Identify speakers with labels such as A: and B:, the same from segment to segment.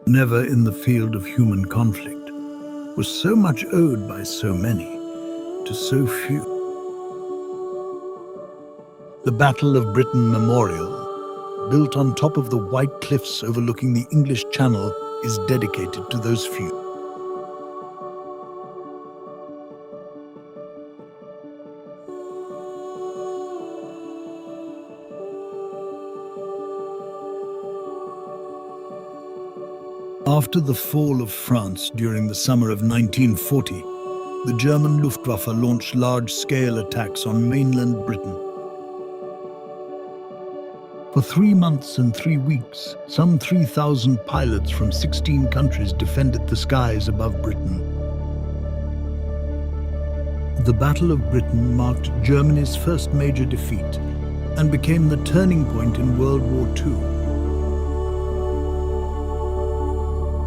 A: never in the field of human conflict, was so much owed by so many to so few. The Battle of Britain Memorial, built on top of the white cliffs overlooking the English Channel, is dedicated to those few. After the fall of France during the summer of 1940, the German Luftwaffe launched large-scale attacks on mainland Britain. For 3 months and 3 weeks, some 3,000 pilots from 16 countries defended the skies above Britain. The Battle of Britain marked Germany's first major defeat and became the turning point in World War II.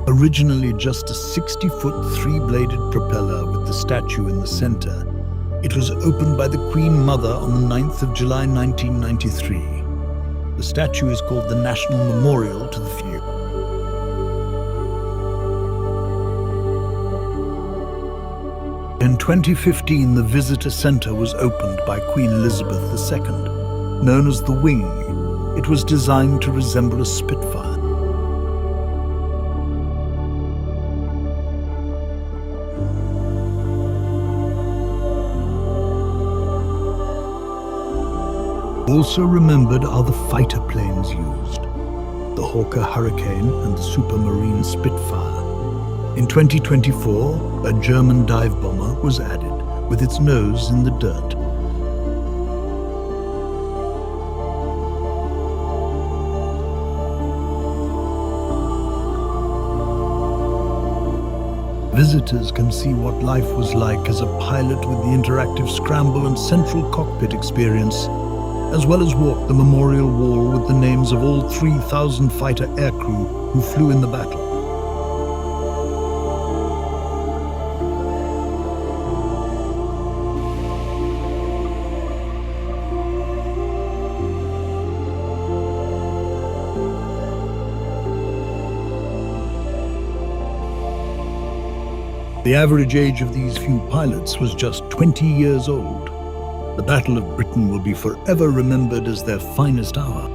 A: Originally just a 60-foot three-bladed propeller with the statue in the center, it was opened by the Queen Mother on the 9th of July 1993. The statue is called the National Memorial to the Few. In 2015, the Visitor Center was opened by Queen Elizabeth II. Known as the Wing, it was designed to resemble a Spitfire. Also remembered are the fighter planes used, the Hawker Hurricane and the Supermarine Spitfire. In 2024, a German dive bomber was added, with its nose in the dirt. Visitors can see what life was like as a pilot with the interactive scramble and central cockpit experience, as well as walk the memorial wall with the names of all 3,000 fighter aircrew who flew in the battle. The average age of these few pilots was just 20 years old. The Battle of Britain will be forever remembered as their finest hour.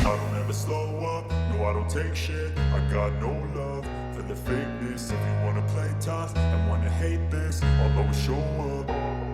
B: I don't ever slow up, no I don't take shit. I got no love for the fakeness. If you wanna play tough and wanna hate this, I'll always show up.